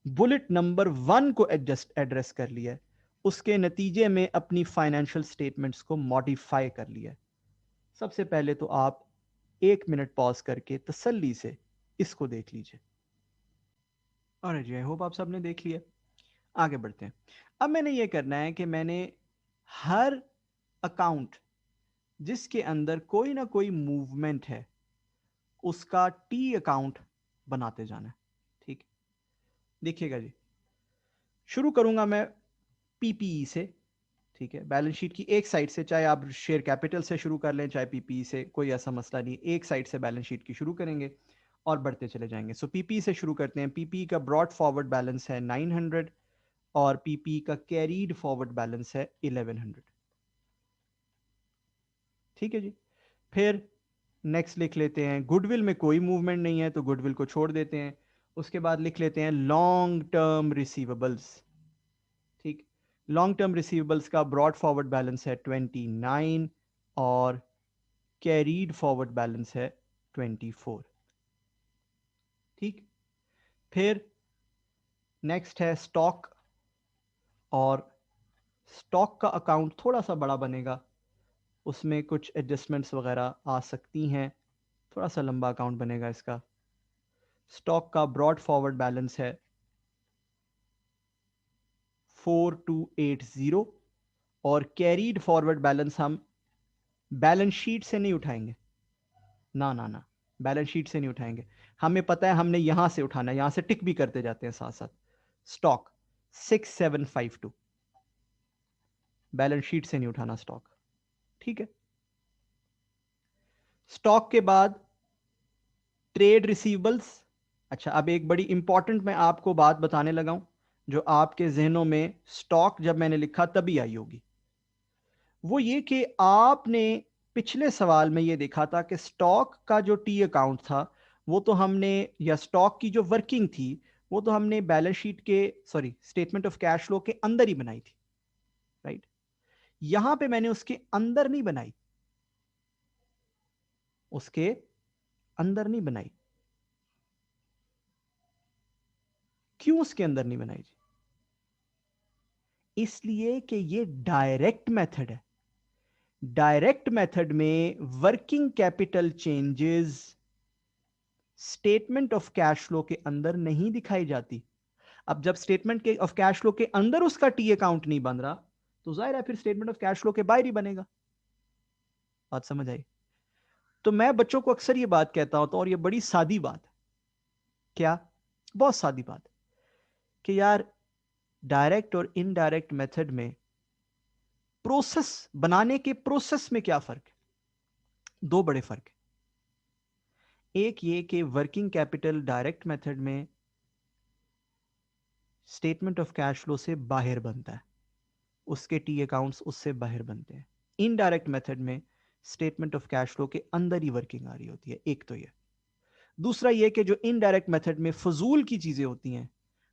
बुलेट नंबर 1 को एड्रेस कर लिया है, उसके नतीजे में अपनी फाइनेंशियल स्टेटमेंट्स को मॉडिफाई कर लिया है। सबसे पहले तो आप 1 मिनट पॉज करके तसल्ली से इसको देख लीजिए। और जी, आई होप आप सबने देख लिया। आगे बढ़ते हैं। अब मैंने ये करना है कि मैंने हर अकाउंट जिसके अंदर कोई ना कोई मूवमेंट है, उसका टी अकाउंट बनाते जाना है। ठीक, देखिएगा जी, शुरू करूंगा मैं पीपीई से। ठीक है, बैलेंस शीट की एक साइड से, चाहे आप शेयर कैपिटल से शुरू कर लें चाहे पीपीई से, कोई ऐसा मसला नहीं, एक साइड से बैलेंस शीट की शुरू करेंगे और बढ़ते चले जाएंगे। सो पीपीई से शुरू करते हैं। पीपीई का ब्रॉड फॉरवर्ड बैलेंस है 900 और पीपीई का कैरीड फॉरवर्ड बैलेंस है 1100। ठीक है जी, फिर नेक्स्ट लिख लेते हैं, गुडविल में कोई मूवमेंट नहीं है तो गुडविल को छोड़ देते हैं। उसके बाद लिख लेते हैं लॉन्ग टर्म रिसीवेबल्स। ठीक, लॉन्ग टर्म रिसीवेबल्स का ब्रॉड फॉरवर्ड बैलेंस है 29 और कैरीड फॉरवर्ड बैलेंस है 24। ठीक, फिर नेक्स्ट है स्टॉक, और स्टॉक का अकाउंट थोड़ा सा बड़ा बनेगा, उसमें कुछ एडजस्टमेंट्स वगैरह आ सकती हैं, थोड़ा सा लंबा अकाउंट बनेगा इसका। स्टॉक का ब्रॉड फॉरवर्ड बैलेंस है 4280 और कैरीड फॉरवर्ड बैलेंस हम बैलेंस शीट से नहीं उठाएंगे, ना ना ना, बैलेंस शीट से नहीं उठाएंगे। हमें पता है हमने यहां से उठाना है, यहां से टिक भी करते जाते हैं साथ साथ। स्टॉक 6752, बैलेंस शीट से नहीं उठाना स्टॉक। ठीक है, स्टॉक के बाद ट्रेड रिसीवेबल्स। अच्छा, अब एक बड़ी इंपॉर्टेंट मैं आपको बात बताने लगा हूं, जो आपके जहनों में स्टॉक जब मैंने लिखा तभी आई होगी। वो ये कि आपने पिछले सवाल में ये देखा था कि स्टॉक का जो टी अकाउंट था, वो तो हमने, या स्टॉक की जो वर्किंग थी, वो तो हमने बैलेंस शीट के स्टेटमेंट ऑफ कैश फ्लो के अंदर ही बनाई थी, राइट। यहां पे मैंने उसके अंदर नहीं बनाई, उसके अंदर नहीं बनाई। क्यों उसके अंदर नहीं बनाई जी? इसलिए कि ये डायरेक्ट मेथड है। डायरेक्ट मेथड में working capital changes statement of cash flow के अंदर नहीं दिखाई जाती। अब जब स्टेटमेंट के ऑफ कैश फ्लो के अंदर उसका टी अकाउंट नहीं बन रहा, तो जाहिर है फिर स्टेटमेंट ऑफ कैश फ्लो के बाहर ही बनेगा। बात समझ आई? तो मैं बच्चों को अक्सर ये बात कहता हूं, तो और ये बड़ी सादी बात है। क्या? बहुत सादी बात है कि यार डायरेक्ट और इनडायरेक्ट मेथड में प्रोसेस बनाने के प्रोसेस में क्या फर्क है? दो बड़े फर्क है। एक ये कि वर्किंग कैपिटल डायरेक्ट मेथड में स्टेटमेंट ऑफ कैश फ्लो से बाहर बनता है, उसके टी अकाउंट्स उससे बाहर बनते हैं। इनडायरेक्ट मेथड में स्टेटमेंट ऑफ कैश फ्लो के अंदर ही वर्किंग आ रही होती है। एक तो ये। दूसरा ये कि जो इनडायरेक्ट मेथड में फजूल की चीजें होती हैं,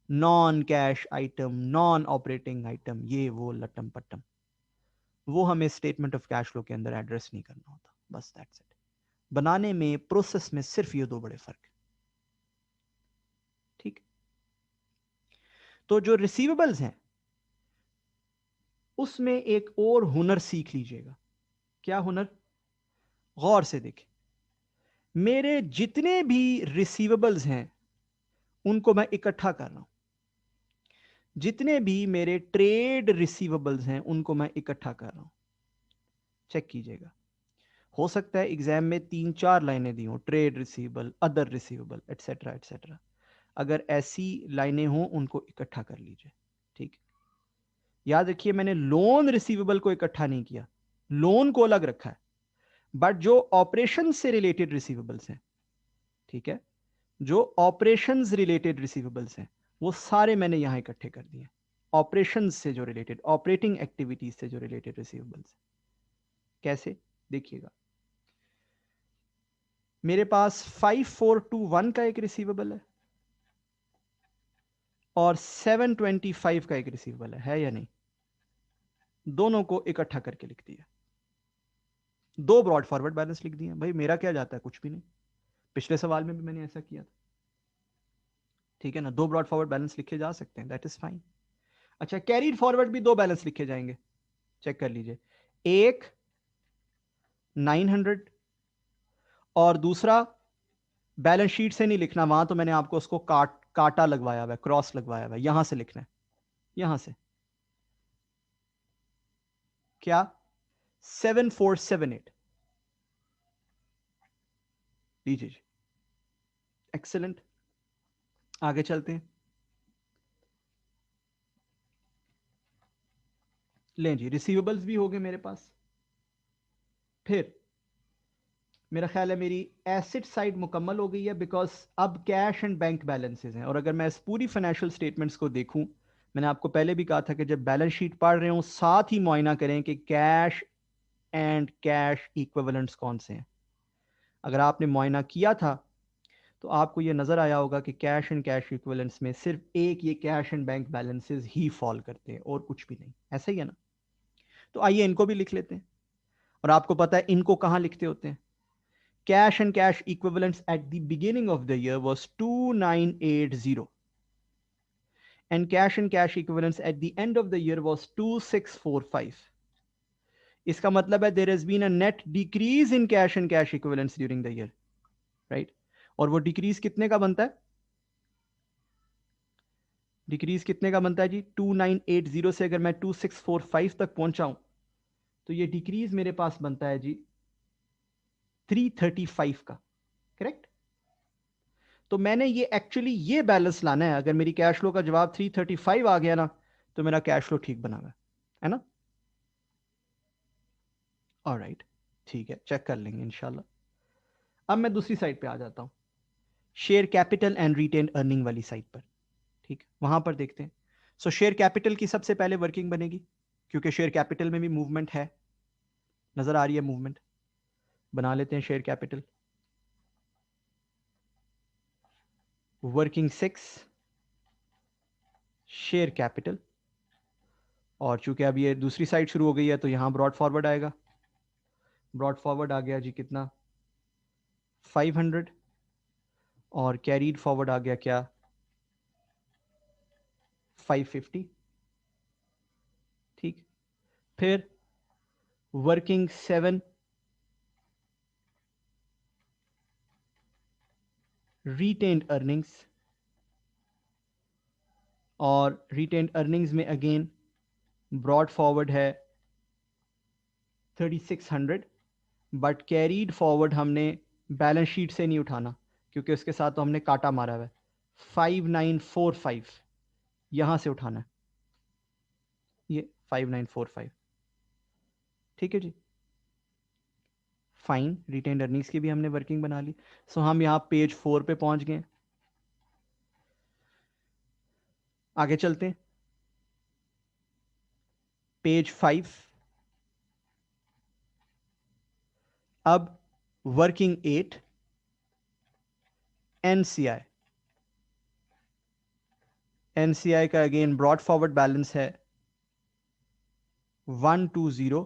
non cash item, non operating item, ये वो लटम पट्टम, वो हमें स्टेटमेंट ऑफ कैश फ्लो के अंदर एड्रेस नहीं करना होता। बस दैट्स इट। बनाने में, प्रोसेस में सिर्फ ये दो बड़े फर्क है। ठीक। तो जो रिसीवेबल्स हैं उसमें एक और हुनर सीख लीजिएगा। क्या हुनर? गौर से देखें। मेरे जितने भी रिसीवेबल्स हैं उनको मैं इकट्ठा कर रहा हूं। जितने भी मेरे ट्रेड रिसीवेबल्स हैं उनको मैं इकट्ठा कर रहा हूं। चेक कीजिएगा। हो सकता है एग्जाम में 3-4 लाइनें दी हों, trade receivable, other receivable, etcetera etcetera. अगर ऐसी लाइनें हों उनको इकट्ठा कर लीजिए। ठीक। याद रखिए, मैंने लोन रिसीवेबल को इकट्ठा नहीं किया, लोन को अलग रखा है। बट जो ऑपरेशन से रिलेटेड रिसीवेबल्स हैं, ठीक है, जो ऑपरेशंस रिलेटेड रिसीवेबल्स हैं वो सारे मैंने यहां इकट्ठे कर दिए। ऑपरेशंस से जो रिलेटेड, ऑपरेटिंग एक्टिविटीज से जो रिलेटेड रिसीवेबल्स। कैसे? देखिएगा, मेरे पास 5421 का एक रिसीवेबल है और 725 का एक रिसीवेबल है या नहीं? दोनों को इकट्ठा करके लिख दिया। दो ब्रॉड फॉरवर्ड बैलेंस लिख दिए। भाई मेरा क्या जाता है? कुछ भी नहीं। पिछले सवाल में भी मैंने ऐसा किया था। ठीक है ना, दो ब्रॉड फॉरवर्ड बैलेंस लिखे जा सकते हैं, दैट इज फाइन। अच्छा, कैरीड फॉरवर्ड भी दो बैलेंस लिखे जाएंगे। चेक कर लीजिए, एक 900 और दूसरा बैलेंस शीट से नहीं लिखना, वहां तो मैंने आपको उसको काटा लगवाया हुआ है, क्रॉस लगवाया हुआ है, यहां से लिखना है, यहां से। क्या? 7478 लीजिए जी। एक्सेलेंट। आगे चलते हैं। लें जी, रिसीवेबल्स भी हो गए मेरे पास। फिर मेरा ख्याल है मेरी एसेट साइड मुकम्मल हो गई है, बिकॉज अब कैश एंड बैंक बैलेंसेस हैं। और अगर मैं इस पूरी फाइनेंशियल स्टेटमेंट्स को देखूं, मैंने आपको पहले भी कहा था कि जब बैलेंस शीट पढ़ रहे हो साथ ही मुआयना करें कि कैश एंड कैश इक्विवेलेंट्स कौन से हैं। अगर आपने मुआयना किया था तो आपको ये नज़र आया होगा कि कैश एंड कैश इक्विवेलेंट्स में सिर्फ एक ये cash and bank balances he fall करते हैं और कुछ भी नहीं। ऐसा ही है ना? तो आइए इनको भी लिख लेते हैं। और आपको पता है इनको कहाँ लिखते होते हैं? Cash and cash equivalents at the beginning of the year was 2980 and cash and cash equivalents at the end of the year was 2645. इसका मतलब है there has been a net decrease in cash and cash equivalents during the year, right? और वो decrease कितने का बनता है? Decrease कितने का बनता है जी? 2980 से अगर मैं 2645 तक पहुंचा हूं तो ये डिक्रीज मेरे पास बनता है जी 335 का। करेक्ट? तो मैंने ये एक्चुअली ये बैलेंस लाना है। अगर मेरी कैश फ्लो का जवाब 335 आ गया ना, तो मेरा कैश फ्लो ठीक बना हुआ है ना? ऑलराइट, ठीक है, चेक कर लेंगे इंशाल्लाह। अब मैं दूसरी साइड पे आ जाता हूं, share capital and retain earning वाली साइड पर। ठीक, वहां पर देखते हैं। सो शेयर कैपिटल की सबसे पहले वर्किंग बनेगी, क्योंकि शेयर कैपिटल में भी मूवमेंट है, नजर आ रही है मूवमेंट। बना लेते हैं share capital. Working 6, share capital, और चूंकि अब ये दूसरी साइड शुरू हो गई है तो यहां ब्रॉड फॉरवर्ड आएगा। ब्रॉड फॉरवर्ड आ गया जी कितना, 500, और कैरीड फॉरवर्ड आ गया क्या, 550। ठीक, फिर वर्किंग 7, रिटेन्ड अर्निंग्स, और रिटेन्ड अर्निंग्स में अगेन ब्रॉड फॉरवर्ड है 3600, बट कैरीड फॉरवर्ड हमने बैलेंस शीट से नहीं उठाना क्योंकि उसके साथ तो हमने काटा मारा हुआ है। 5945 यहां से उठाना है, ये 5945। ठीक है जी, फाइन, रिटेन्ड अर्निंग्स की भी हमने वर्किंग बना ली। सो हम यहां पेज 4 पे पहुंच गए। आगे चलते हैं, पेज 5। अब वर्किंग 8, एनसीआई। एनसीआई का अगेन ब्रॉड फॉरवर्ड बैलेंस है 120,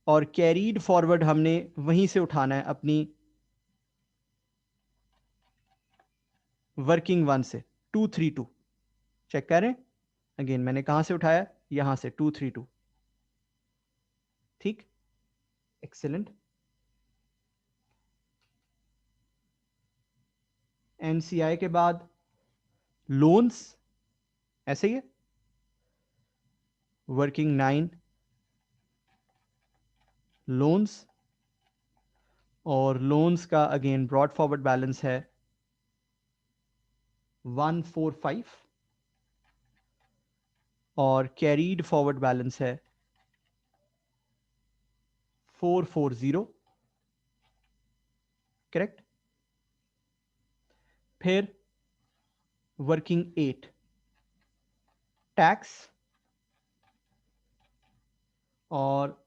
और कैरीड फॉरवर्ड हमने वहीं से उठाना है अपनी वर्किंग 1 से, 232। चेक करें, अगेन मैंने कहां से उठाया, यहां से 232। ठीक, एक्सेलेंट। एनसीआई के बाद लोन्स, ऐसे ही है, वर्किंग 9, लोन्स, और लोन्स का अगेन ब्रॉड फॉरवर्ड बैलेंस है 145, और कैरीड फॉरवर्ड बैलेंस है 440। करेक्ट। फिर वर्किंग 8, टैक्स, और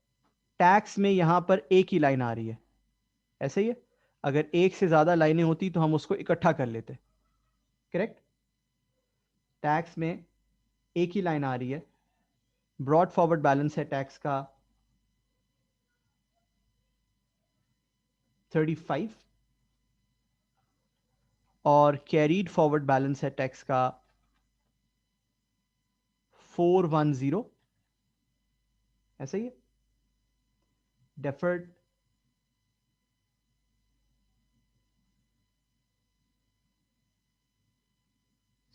टैक्स में यहां पर एक ही लाइन आ रही है, ऐसे ही है। अगर एक से ज्यादा लाइनें होती तो हम उसको इकट्ठा कर लेते। करेक्ट, टैक्स में एक ही लाइन आ रही है। ब्रॉड फॉरवर्ड बैलेंस है टैक्स का 35, और कैरीड फॉरवर्ड बैलेंस है टैक्स का 410, ऐसे ही है। डेफर्ड,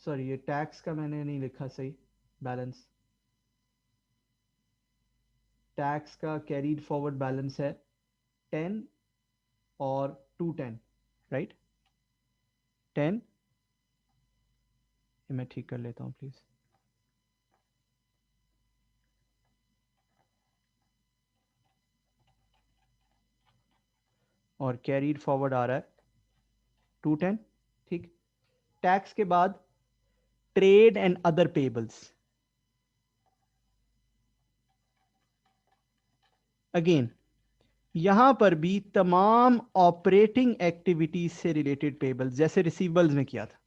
सॉरी ये टैक्स का मैंने नहीं लिखा सही बैलेंस। टैक्स का कैरीड फॉरवर्ड बैलेंस है 10 और 210, राइट, 10। ये मैं ठीक कर लेता हूं प्लीज। और कैरीड फॉरवर्ड आ रहा है 210। ठीक, टैक्स के बाद trade and other payables, again यहां पर भी तमाम ऑपरेटिंग एक्टिविटीज से रिलेटेड पेबल्स, जैसे रिसीवेबल्स में किया था,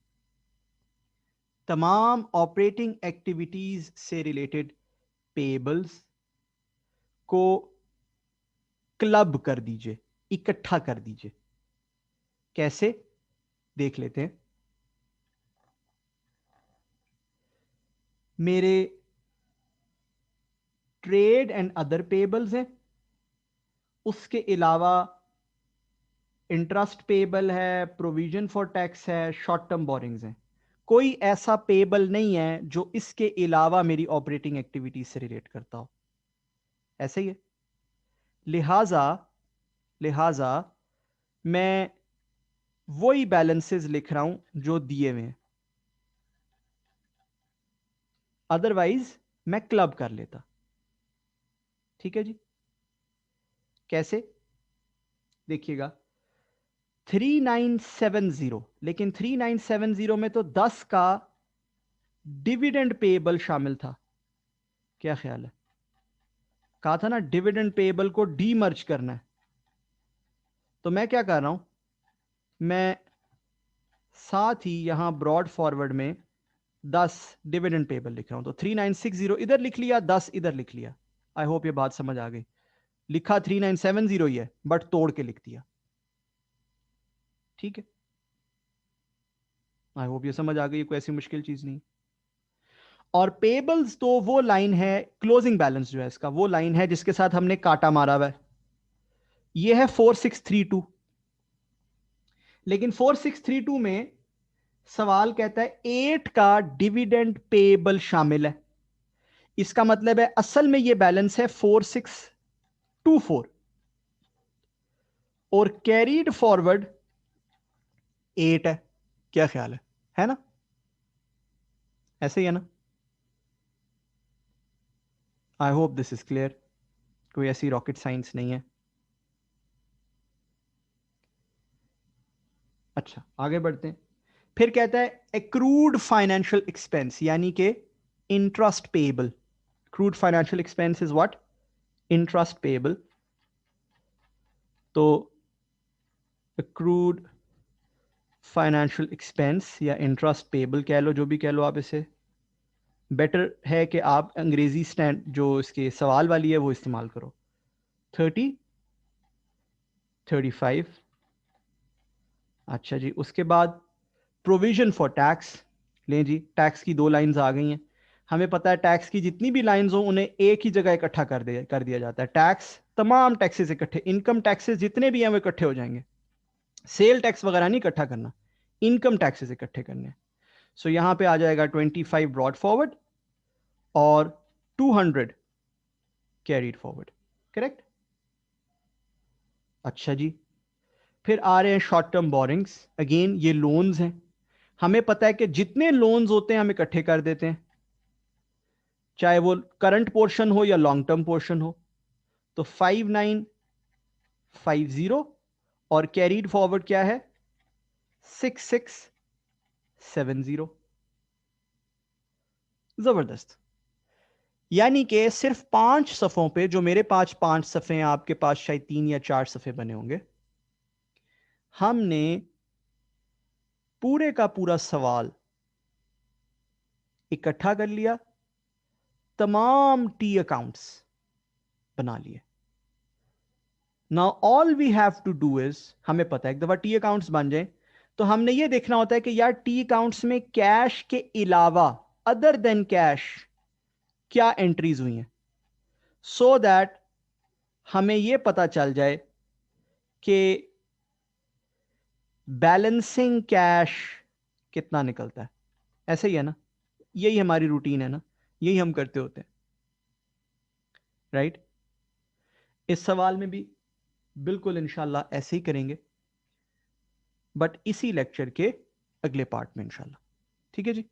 तमाम ऑपरेटिंग एक्टिविटीज से रिलेटेड पेबल्स को क्लब कर दीजिए, इकट्ठा कर दीजिए। कैसे, देख लेते हैं। मेरे ट्रेड एंड अदर पेबल्स हैं, उसके अलावा इंटरेस्ट पेबल है, प्रोविजन फॉर टैक्स है, शॉर्ट टर्म बोरिंग्स हैं। कोई ऐसा पेबल नहीं है जो इसके अलावा मेरी ऑपरेटिंग एक्टिविटीज से रिलेट करता हो, ऐसे ही है। लिहाजा लिहाजा मैं वही बैलेंसेस लिख रहा हूं जो दिए हुए हैं, अदरवाइज मैं क्लब कर लेता। ठीक है जी, कैसे, देखिएगा 3970, लेकिन 3970 में तो 10 का डिविडेंड पेबल शामिल था। क्या ख्याल है, कहा था ना डिविडेंड पेबल को डीमर्ज करना है। तो मैं क्या कर रहा हूं, मैं साथ ही यहां ब्रॉड फॉरवर्ड में 10 डिविडेंड पेबल लिख रहा हूं, तो 3960 इधर लिख लिया, 10 इधर लिख लिया। आई होप ये बात समझ आ गई। लिखा 3970 ही है, बट तोड़ के लिख दिया। ठीक है, आई होप ये समझ आ गई, कोई ऐसी मुश्किल चीज नहीं। और पेबल्स तो वो लाइन है, क्लोजिंग बैलेंस जो है इसका, वो लाइन है जिसके साथ हमने काटा मारा हुआ है। ये है 4632। लेकिन 4632 में सवाल कहता है 8 का डिविडेंड पेबल शामिल है। इसका मतलब है असल में ये बैलेंस है 4624 और कैरीड फॉरवर्ड 8 है। क्या ख्याल है ना? ऐसे ही है ना? I hope this is clear, कोई ऐसी रॉकेट साइंस नहीं है। अच्छा, आगे बढ़ते हैं। फिर कहता है एक्रूड फाइनेंशियल एक्सपेंस, यानी कि interest payable. Crude financial expense is what? Interest payable. तो एक्रूड फाइनेंशियल एक्सपेंस या इंटरेस्ट पेएबल कह लो, जो भी कह लो आप इसे, बेटर है कि आप अंग्रेजी स्टैंड जो इसके सवाल वाली है वो इस्तेमाल करो। 30, 35। अच्छा जी, उसके बाद प्रोविजन फॉर टैक्स। लें जी, टैक्स की 2 लाइंस आ गई हैं। हमें पता है टैक्स की जितनी भी लाइंस हो उन्हें एक ही जगह इकट्ठा कर दिया जाता है। टैक्स, तमाम टैक्सेस इकट्ठे, इनकम टैक्सेस जितने भी हैं वो इकट्ठे हो जाएंगे। सेल टैक्स वगैरह नहीं इकट्ठा करना, इनकम टैक्सेस इकट्ठे करने हैं। सो यहां पे आ जाएगा 25 ब्रॉड फॉरवर्ड और 200 कैरीड फॉरवर्ड। करेक्ट? अच्छा जी, फिर आ रहे हैं शॉर्ट टर्म बोरिंग्स। अगेन ये लोन्स हैं। हमें पता है कि जितने लोन्स होते हैं हम इकट्ठे कर देते हैं, चाहे वो करंट पोर्शन हो या लॉन्ग टर्म पोर्शन हो। तो 5950 और कैरीड फॉरवर्ड क्या है? 6670। जबरदस्त। यानी कि सिर्फ 5 सफ़ों पे, जो मेरे पास 5 सफ़े हैं, आपके पास शायद 3 या 4 सफ़े बने होंगे, हमने पूरे का पूरा सवाल इकट्ठा कर लिया, तमाम टी अकाउंट्स बना लिए। Now all we have to do is, हमें पता है एक दफा टी अकाउंट्स बन जाए तो हमने ये देखना होता है कि यार टी अकाउंट्स में कैश के अलावा, अदर देन कैश, क्या एंट्रीज हुई हैं, सो दैट हमें यह पता चल जाए कि बैलेंसिंग कैश कितना निकलता है। ऐसे ही है ना? यही हमारी रूटीन है ना, यही हम करते होते हैं, राइट? इस सवाल में भी बिल्कुल इंशाल्लाह ऐसे ही करेंगे, बट इसी लेक्चर के अगले पार्ट में इंशाल्लाह। ठीक है जी।